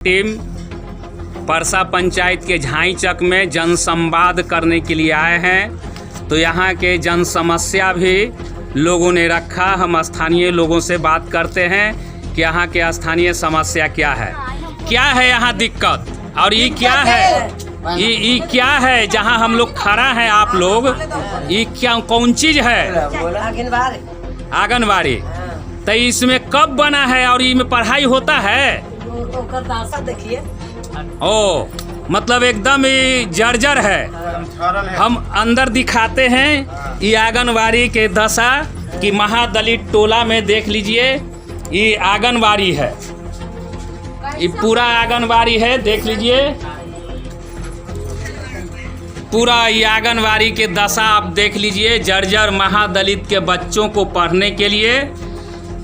Team Parsa panchayat के झाईचक में जन संवाद करने के लिए आए हैं। तो यहाँ के जन समस्या भी लोगों ने रखा। हम स्थानीय लोगों से बात करते हैं कि यहाँ के स्थानीय समस्या क्या है यहाँ दिक्कत, और ये क्या है, ये क्या है जहाँ हम लोग खड़ा हैं आप लोग, ये क्या कौन चीज़ है? आंगनबाड़ी। तो इसमें कब बना है और इसमें पढ़ाई होता है? देखिए, ओ मतलब एकदम ये जर्जर है। हम अंदर दिखाते हैं ये आंगनबाड़ी के दशा कि महादलित टोला में देख लीजिए, ये आंगनबाड़ी है, ये पूरा आंगनबाड़ी है, देख लीजिए पूरा ये आंगनबाड़ी के दशा आप देख लीजिए। जर्जर महादलित के बच्चों को पढ़ने के लिए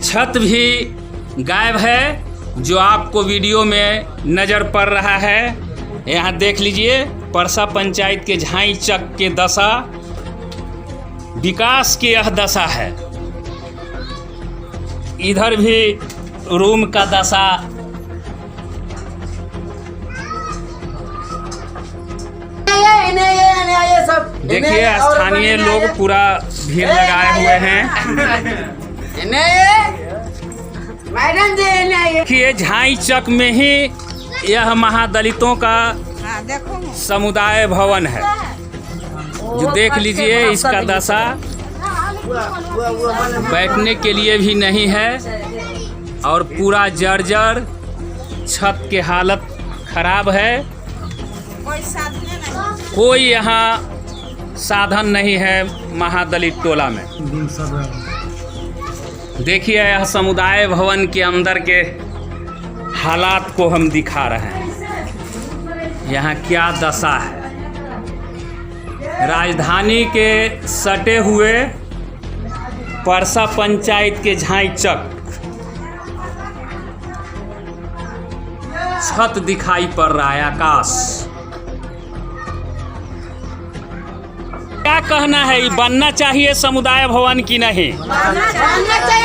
छत भी गायब है, जो आपको वीडियो में नज़र पड़ रहा है। यहाँ देख लीजिए परसा पंचायत के झाईचक के दशा, विकास की यह दशा है। इधर भी रूम का दशा, देखिए स्थानीय लोग पूरा भीड़ लगाए हुए हैं। देखिए झाईचक में ही यह महादलितों का समुदाय भवन है, जो देख लीजिए इसका दशा, बैठने के लिए भी नहीं है और पूरा जर्जर, छत की हालत खराब है, कोई यहाँ साधन नहीं है महादलित टोला में। देखिए यह समुदाय भवन के अंदर के हालात को हम दिखा रहे हैं, यहाँ क्या दशा है। राजधानी के सटे हुए परसा पंचायत के झाईचक, छत दिखाई पड़ रहा है, आकाश। क्या कहना है, ये बनना चाहिए समुदाय भवन की नहीं? बनना चाहिए।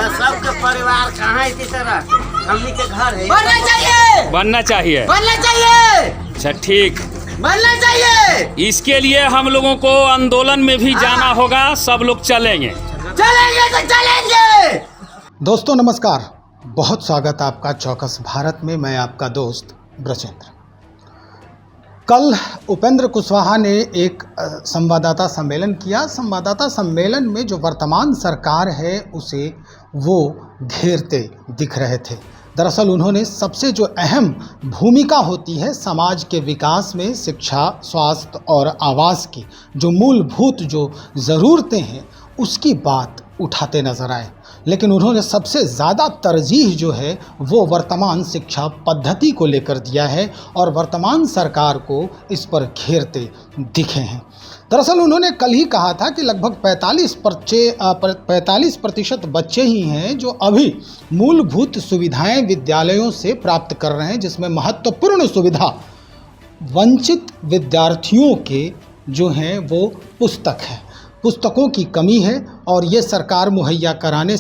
सबके परिवार कहाँ है, इसी तरह हमनी के घर है, बनना चाहिए, बनना चाहिए, बनना चाहिए। अच्छा ठीक, बनना चाहिए। इसके लिए हम लोगों को आंदोलन में भी जाना होगा, सब लोग चलेंगे तो चलेंगे। दोस्तों नमस्कार, बहुत स्वागत आपका चौकस भारत में। मैं आपका दोस्त ब्रजेंद्र। कल उपेंद्र कुशवाहा ने एक संवाददाता सम्मेलन किया। संवाददाता सम्मेलन में जो वर्तमान सरकार है उसे वो घेरते दिख रहे थे। दरअसल उन्होंने सबसे जो अहम भूमिका होती है समाज के विकास में, शिक्षा, स्वास्थ्य और आवास की जो मूलभूत जो ज़रूरतें हैं उसकी बात उठाते नजर आए, लेकिन उन्होंने सबसे ज़्यादा तरजीह जो है वो वर्तमान शिक्षा पद्धति को लेकर दिया है और वर्तमान सरकार को इस पर घेरते दिखे हैं। दरअसल उन्होंने कल ही कहा था कि लगभग 45% बच्चे ही हैं जो अभी मूलभूत सुविधाएं विद्यालयों से प्राप्त कर रहे हैं, जिसमें महत्वपूर्ण सुविधा वंचित विद्यार्थियों के जो हैं वो पुस्तक है। पुस्तकों की कमी है और ये सरकार मुहैया कराने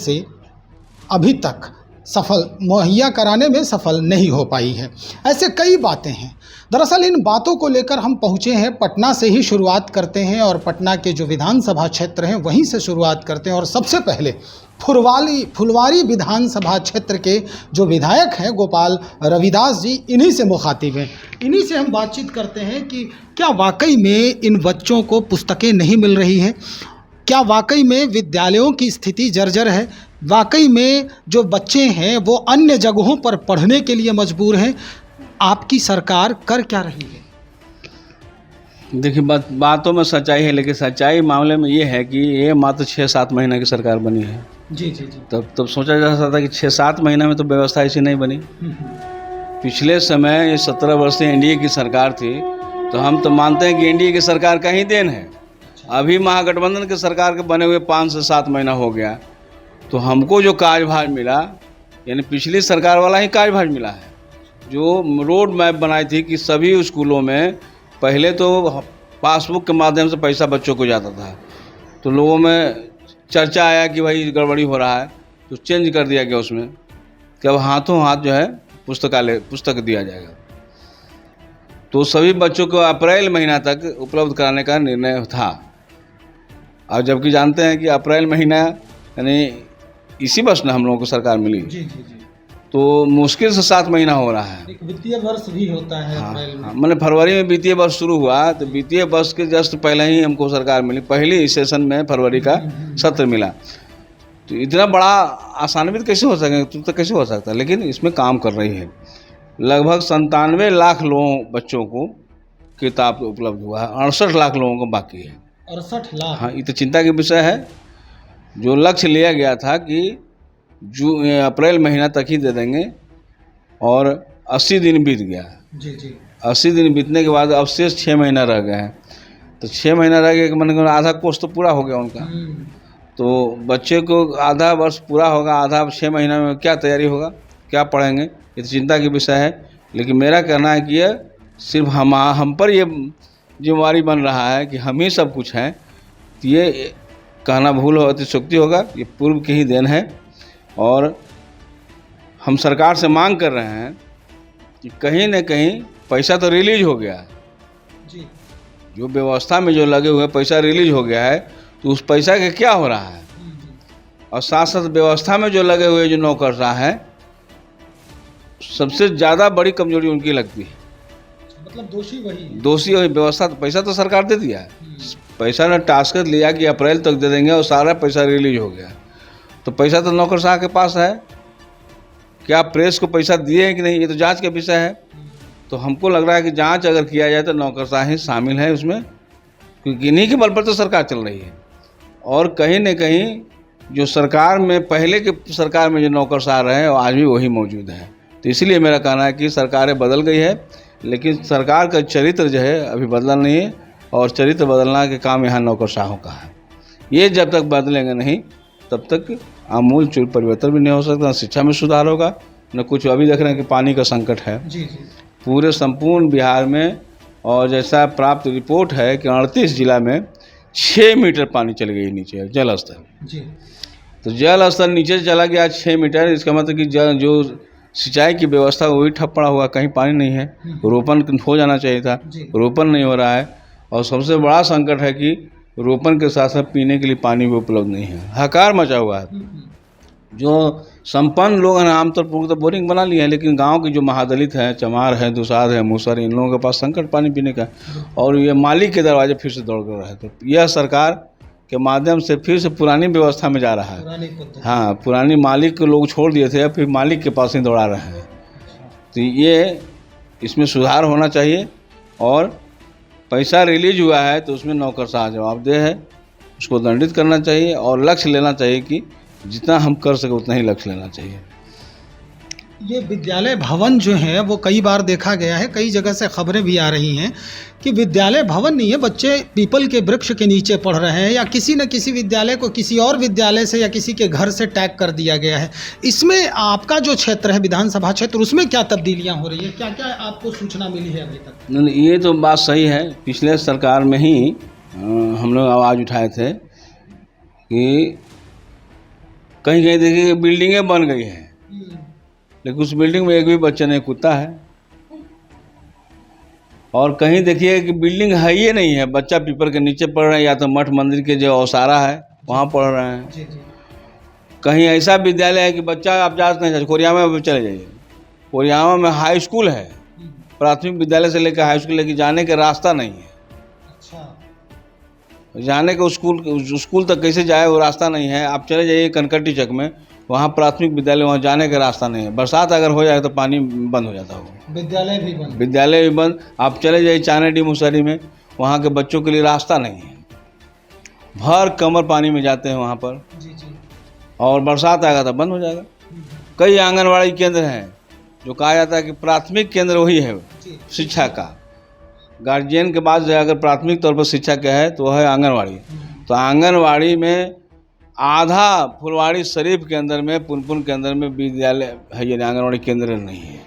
में सफल नहीं हो पाई है। ऐसे कई बातें हैं। दरअसल इन बातों को लेकर हम पहुँचे हैं, पटना से ही शुरुआत करते हैं और पटना के जो विधानसभा क्षेत्र हैं वहीं से शुरुआत करते हैं। और सबसे पहले फुलवारी विधानसभा क्षेत्र के जो विधायक हैं गोपाल रविदास जी, इन्हीं से मुखातिब हैं। इन्हीं से हम बातचीत करते हैं कि क्या वाकई में इन बच्चों को पुस्तकें नहीं मिल रही हैं? क्या वाकई में विद्यालयों की स्थिति जर्जर है? वाकई में जो बच्चे हैं वो अन्य जगहों पर पढ़ने के लिए मजबूर हैं? आपकी सरकार कर क्या रही है? देखिए बातों में सच्चाई है, लेकिन सच्चाई मामले में ये है कि ये मात्र 6-7 महीने की सरकार बनी है। जी। तब सोचा जा सकता था कि 6-7 महीने में तो व्यवस्था ऐसी नहीं बनी। पिछले समय ये 17 वर्ष से एनडीए की सरकार थी, तो हम तो मानते हैं कि एनडीए की सरकार का ही देन है। अभी महागठबंधन की सरकार के बने हुए 5 से 7 महीना हो गया, तो हमको जो कार्यभार मिला यानी पिछली सरकार वाला ही कार्यभार मिला है। जो रोड मैप बनाई थी कि सभी स्कूलों में पहले तो पासबुक के माध्यम से पैसा बच्चों को जाता था, तो लोगों में चर्चा आया कि भाई गड़बड़ी हो रहा है, तो चेंज कर दिया गया उसमें कि अब हाथों हाथ जो है पुस्तक दिया जाएगा। तो सभी बच्चों को अप्रैल महीना तक उपलब्ध कराने का निर्णय था। और जबकि जानते हैं कि अप्रैल महीना यानी इसी वर्ष ना हम लोगों को सरकार मिली, जी जी जी। तो मुश्किल से 7 महीना हो रहा है। एक वित्तीय वर्ष भी होता है अप्रैल में। मैंने फरवरी में वित्तीय वर्ष शुरू हुआ, तो वित्तीय वर्ष के जस्ट पहले ही हमको सरकार मिली, पहले सेशन में फरवरी का सत्र मिला। तो इतना बड़ा आसान्वित कैसे हो सकेगा, तो कैसे हो सकता है। लेकिन इसमें काम कर रही है। लगभग 97 लाख लोगों बच्चों को किताब उपलब्ध हुआ है, 68 लाख लोगों को बाकी है। 68 लाख। हाँ, ये तो चिंता की विषय है। जो लक्ष्य लिया गया था कि अप्रैल महीना तक ही दे देंगे, और 80 दिन बीत गया। जी जी। 80 दिन बीतने के बाद अब शेष 6 महीना रह गए हैं। तो 6 महीना रह गए, मन आधा कोर्स तो पूरा हो गया उनका। तो बच्चे को आधा वर्ष पूरा होगा, आधा 6 महीना में क्या तैयारी होगा, क्या पढ़ेंगे, ये तो चिंता की विषय है। लेकिन मेरा कहना है कि यह सिर्फ हम पर ये जिम्मेवारी बन रहा है कि हम ही सब कुछ हैं। तो ये कहना भूल हो, अतिशयोक्ति होगा। ये पूर्व की ही देन है। और हम सरकार से मांग कर रहे हैं कि कहीं न कहीं पैसा तो रिलीज हो गया है जी। जो व्यवस्था में जो लगे हुए पैसा रिलीज हो गया है, तो उस पैसा का क्या हो रहा है। और साथ साथ व्यवस्था में जो लगे हुए जो नौकरशाह हैं, सबसे ज़्यादा बड़ी कमजोरी उनकी लगती है। मतलब दोषी वही, दोषी वही व्यवस्था। तो पैसा तो सरकार दे दिया है, पैसा ने टास्क लिया कि अप्रैल तक दे देंगे, और सारा पैसा रिलीज हो गया। तो पैसा तो नौकरशाह के पास है। क्या प्रेस को पैसा दिए हैं कि नहीं, ये तो जांच का विषय है। तो हमको लग रहा है कि जांच अगर किया जाए तो नौकरशाह ही शामिल है उसमें, क्योंकि इन्हीं के बल पर तो सरकार चल रही है। और कहीं न कहीं जो सरकार में पहले के सरकार में जो नौकरशाह रहे हैं, आज भी वही मौजूद है। तो इसलिए मेरा कहना है कि सरकारें बदल गई है, लेकिन सरकार का चरित्र जो है अभी बदला नहीं है। और चरित्र बदलना के काम यहाँ नौकरशाहों का है। ये जब तक बदलेंगे नहीं, तब तक आमूल चूल परिवर्तन भी नहीं हो सकता। न शिक्षा में सुधार होगा, न कुछ। अभी देख रहे हैं कि पानी का संकट है जी जी। पूरे संपूर्ण बिहार में। और जैसा प्राप्त रिपोर्ट है कि 38 जिला में 6 मीटर पानी चल गई नीचे, जल स्तर जी। तो जल स्तर नीचे चला गया 6 मीटर। इसका मतलब कि जो सिंचाई की व्यवस्था वही ठप पड़ा हुआ, कहीं पानी नहीं है। रोपण हो जाना चाहिए था, रोपण नहीं हो रहा है। और सबसे बड़ा संकट है कि रोपण के साथ साथ पीने के लिए पानी भी उपलब्ध नहीं है। हाहाकार मचा हुआ है। जो संपन्न लोग हैं आमतौर पर तो बोरिंग बना लिए हैं, लेकिन गांव के जो महादलित हैं, चमार हैं, दुसाध हैं, मूसर, इन लोगों के पास संकट पानी पीने का। और ये मालिक के दरवाजे फिर से दौड़ कर रहे हैं। तो यह सरकार के माध्यम से फिर से पुरानी व्यवस्था में जा रहा है। हाँ, पुरानी मालिक को लोग छोड़ दिए थे, फिर मालिक के पास ही दौड़ा रहे हैं। तो ये इसमें सुधार होना चाहिए। और पैसा रिलीज हुआ है तो उसमें नौकरशाह जवाबदेह है, उसको दंडित करना चाहिए। और लक्ष्य लेना चाहिए कि जितना हम कर सके उतना ही लक्ष्य लेना चाहिए। ये विद्यालय भवन जो है वो कई बार देखा गया है, कई जगह से खबरें भी आ रही हैं कि विद्यालय भवन नहीं है, बच्चे पीपल के वृक्ष के नीचे पढ़ रहे हैं, या किसी न किसी विद्यालय को किसी और विद्यालय से या किसी के घर से टैग कर दिया गया है। इसमें आपका जो क्षेत्र है विधानसभा क्षेत्र, उसमें क्या तब्दीलियां हो रही है, क्या क्या आपको सूचना मिली है अभी तक? नहीं, ये तो बात सही है। पिछले सरकार में ही हम लोग आवाज़ उठाए थे कि कहीं कहीं देखिए बिल्डिंगें बन गई हैं, लेकिन उस बिल्डिंग में एक भी बच्चा नहीं कूदता है। और कहीं देखिए कि बिल्डिंग है ही नहीं है, बच्चा पीपल के नीचे पढ़ रहे हैं, या तो मठ मंदिर के जो औसारा है वहाँ पढ़ रहे हैं। जी जी। कहीं ऐसा विद्यालय है कि बच्चा आप जा नहीं जाए, कोरियामा में चले जाइए, कोरियामा में हाई स्कूल है, प्राथमिक विद्यालय से लेकर हाई स्कूल, लेकर जाने का रास्ता नहीं है। अच्छा। जाने के स्कूल तक कैसे जाए वो रास्ता नहीं है। आप चले जाइए कनकट्टी चक में, वहाँ प्राथमिक विद्यालय, वहाँ जाने का रास्ता नहीं है। बरसात अगर हो जाए तो पानी बंद हो जाता होगा, विद्यालय भी बंद। विद्यालय भी बंद। आप चले जाइए चानेडी मुसहरी में, वहाँ के बच्चों के लिए रास्ता नहीं है, भर कमर पानी में जाते हैं वहाँ पर। जी जी। और बरसात आएगा तो बंद हो जाएगा। कई आंगनवाड़ी केंद्र हैं जो कहा जाता है कि प्राथमिक केंद्र वही है शिक्षा का। गार्जियन के बाद अगर प्राथमिक तौर पर शिक्षा का है तो वह है आंगनवाड़ी। तो आंगनवाड़ी में आधा फुलवाड़ी शरीफ के अंदर में, पुनपुन के अंदर में विद्यालय है, यानी आंगनवाड़ी केंद्र नहीं है।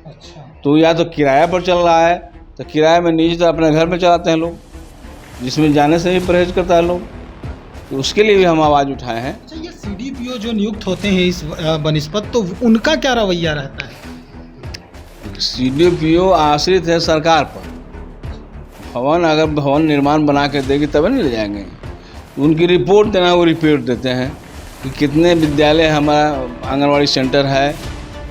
अच्छा। तो या तो किराया पर चल रहा है, तो किराए में निजी तो अपने घर में चलाते हैं लोग, जिसमें जाने से भी परहेज करता है लोग। तो उसके लिए भी हम आवाज़ उठाए हैं। अच्छा, ये CDPO जो नियुक्त होते हैं इस बनिस्पत, तो उनका क्या रवैया रहता है? CDPO आश्रित है सरकार पर। भवन अगर भवन निर्माण बना के देगी तब नहीं ले जाएंगे। उनकी रिपोर्ट देना, वो रिपोर्ट देते हैं कि कितने विद्यालय हमारा आंगनवाड़ी सेंटर है,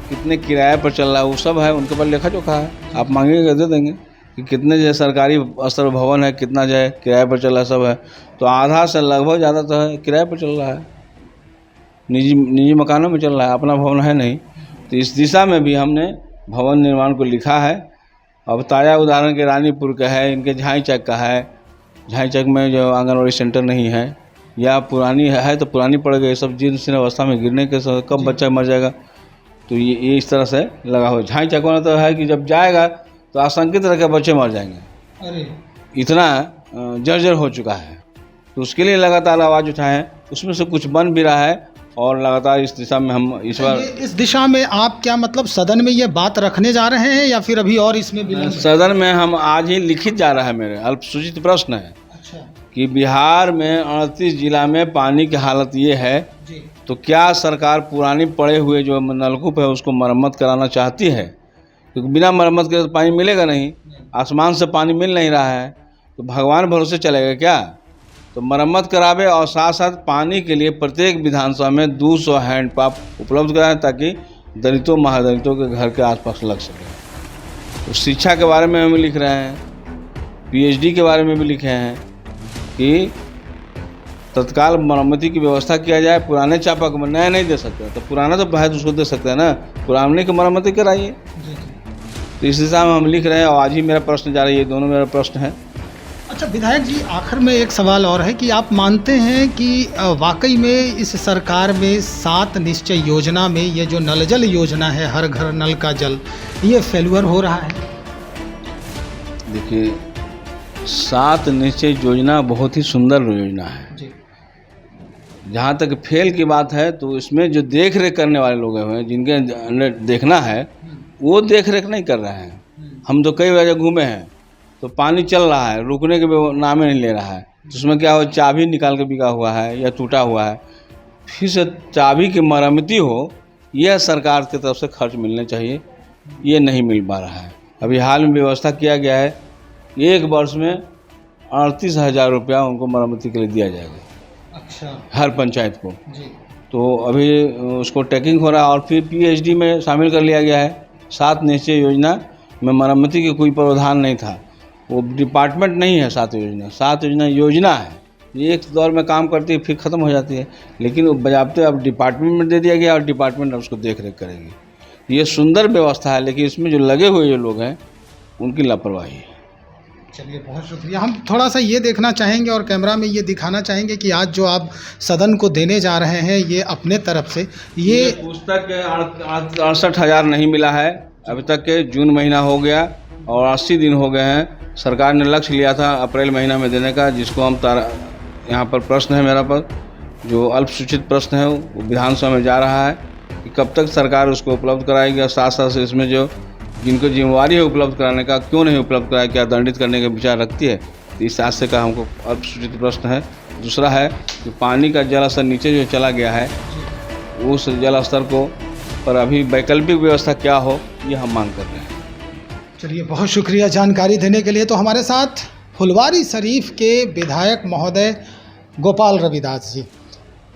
कितने किराए पर चल रहा है, वो सब है उनके पास लेखा जोखा है। आप मांगेंगे दे देंगे कि कितने जो है सरकारी स्तर भवन है, कितना जो है किराए पर चल रहा है, सब है। तो आधा से लगभग ज़्यादा तो है किराए पर चल रहा है, निजी मकानों में चल रहा है, अपना भवन है नहीं। तो इस दिशा में भी हमने भवन निर्माण को लिखा है। अब ताज़ा उदाहरण के रानीपुर का है, इनके झाई चक का है। झाई चक में जो आंगनवाड़ी सेंटर नहीं है या पुरानी है तो पुरानी पड़ गई, सब जीर्ण अवस्था में गिरने के समय कब बच्चा मर जाएगा। तो ये इस तरह से लगा हुआ। झाई चक में तो है कि जब जाएगा तो आशंकित रह के बच्चे मर जाएंगे। अरे इतना जर्जर हो चुका है। तो उसके लिए लगातार आवाज़ उठाएं, उसमें से कुछ बन भी रहा है और लगातार इस दिशा में हम इस बार इस दिशा में आप क्या मतलब सदन में ये बात रखने जा रहे हैं या फिर अभी और इसमें विलंब? सदन में हम आज ही लिखित जा रहा है। मेरे अल्पसूचित प्रश्न है अच्छा कि बिहार में 38 जिला में पानी की हालत ये है, जी तो क्या सरकार पुरानी पड़े हुए जो नलकूप है उसको मरम्मत कराना चाहती है? क्योंकि बिना मरम्मत के तो पानी मिलेगा नहीं, आसमान से पानी मिल नहीं रहा है, तो भगवान भरोसे चलेगा क्या? तो मरम्मत करावे और साथ साथ पानी के लिए प्रत्येक विधानसभा में 200 हैंडपंप उपलब्ध कराएं ताकि दलितों महादलितों के घर के आसपास लग सके। तो शिक्षा के बारे में हम लिख रहे हैं, PhD के बारे में भी लिखे हैं कि तत्काल मरम्मती की व्यवस्था किया जाए। पुराने चापक में नया नहीं दे सकते, तो पुराना तो है उसको दे सकते हैं ना, पुराने की मरम्मती कराइए। तो इस दिशा में हम लिख रहे हैं और आज ही मेरा प्रश्न जा रहा है, ये दोनों मेरा प्रश्न है। अच्छा विधायक जी, आखिर में एक सवाल और है कि आप मानते हैं कि वाकई में इस सरकार में 7 निश्चय योजना में ये जो नल जल योजना है, हर घर नल का जल, ये फेल्यूर हो रहा है? देखिए, 7 निश्चय योजना बहुत ही सुंदर योजना है। जी जहाँ तक फेल की बात है तो इसमें जो देख रेख करने वाले लोग हैं, जिनके अंदर देखना है, वो देख रेख नहीं कर रहे हैं। हम तो कई वजह घूमे हैं, तो पानी चल रहा है, रुकने के नाम नहीं ले रहा है। तो उसमें क्या हो, चाबी निकाल के बिका हुआ है या टूटा हुआ है, फिर से चाबी की मरम्मती हो, यह सरकार की तरफ से खर्च मिलने चाहिए, ये नहीं मिल पा रहा है। अभी हाल में व्यवस्था किया गया है, 1 वर्ष में 38,000 रुपया उनको मरम्मती के लिए दिया जाएगा। अच्छा हर पंचायत को। जी तो अभी उसको टैकिंग हो रहा है और फिर PhD में शामिल कर लिया गया है। 7 निश्चय योजना में मरम्मती की कोई प्रावधान नहीं था, वो डिपार्टमेंट नहीं है। 7 योजना 7 योजना है, ये एक दौर में काम करती है फिर ख़त्म हो जाती है, लेकिन वो बजाबते अब डिपार्टमेंट में दे दिया गया और डिपार्टमेंट उसको देख रेख करेगी। ये सुंदर व्यवस्था है, लेकिन इसमें जो लगे हुए जो लोग हैं उनकी लापरवाही है। चलिए बहुत शुक्रिया। हम थोड़ा सा ये देखना चाहेंगे और कैमरा में ये दिखाना चाहेंगे कि आज जो आप सदन को देने जा रहे हैं, ये अपने तरफ से ये पुस्तक 68,000 नहीं मिला है अभी तक के। जून महीना हो गया और 80 दिन हो गए हैं। सरकार ने लक्ष्य लिया था अप्रैल महीना में देने का, जिसको हम यहाँ पर प्रश्न है मेरा पर, जो अल्पसूचित प्रश्न है वो विधानसभा में जा रहा है कि कब तक सरकार उसको उपलब्ध कराएगी और साथ साथ इसमें जो जिनको जिम्मेवारी है उपलब्ध कराने का, क्यों नहीं उपलब्ध कराए, क्या दंडित करने का विचार रखती है। तो इस हादसे का हमको अल्पसूचित प्रश्न है। दूसरा है कि पानी का जल स्तर नीचे जो चला गया है, उस जल स्तर को पर अभी वैकल्पिक व्यवस्था क्या हो, ये हम मांग कर रहे हैं। चलिए बहुत शुक्रिया जानकारी देने के लिए। तो हमारे साथ फुलवारी शरीफ के विधायक महोदय गोपाल रविदास जी,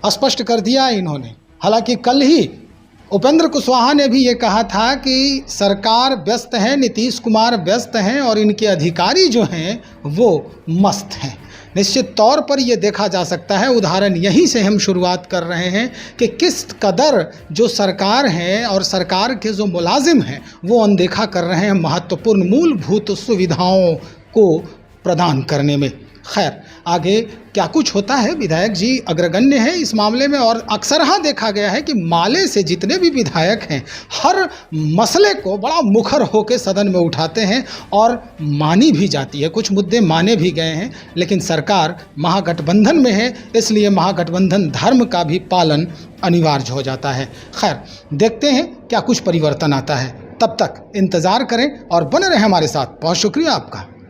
स्पष्ट कर दिया इन्होंने। हालांकि कल ही उपेंद्र कुशवाहा ने भी ये कहा था कि सरकार व्यस्त है, नीतीश कुमार व्यस्त हैं और इनके अधिकारी जो हैं वो मस्त हैं। निश्चित तौर पर ये देखा जा सकता है, उदाहरण यहीं से हम शुरुआत कर रहे हैं कि किस कदर जो सरकार है और सरकार के जो मुलाजिम हैं वो अनदेखा कर रहे हैं महत्वपूर्ण मूलभूत सुविधाओं को प्रदान करने में। खैर, आगे क्या कुछ होता है, विधायक जी अग्रगण्य है इस मामले में और अक्सर देखा गया है कि माले से जितने भी विधायक हैं हर मसले को बड़ा मुखर होकर सदन में उठाते हैं और मानी भी जाती है, कुछ मुद्दे माने भी गए हैं। लेकिन सरकार महागठबंधन में है, इसलिए महागठबंधन धर्म का भी पालन अनिवार्य हो जाता है। खैर, देखते हैं क्या कुछ परिवर्तन आता है। तब तक इंतज़ार करें और बने रहें हमारे साथ। बहुत शुक्रिया आपका।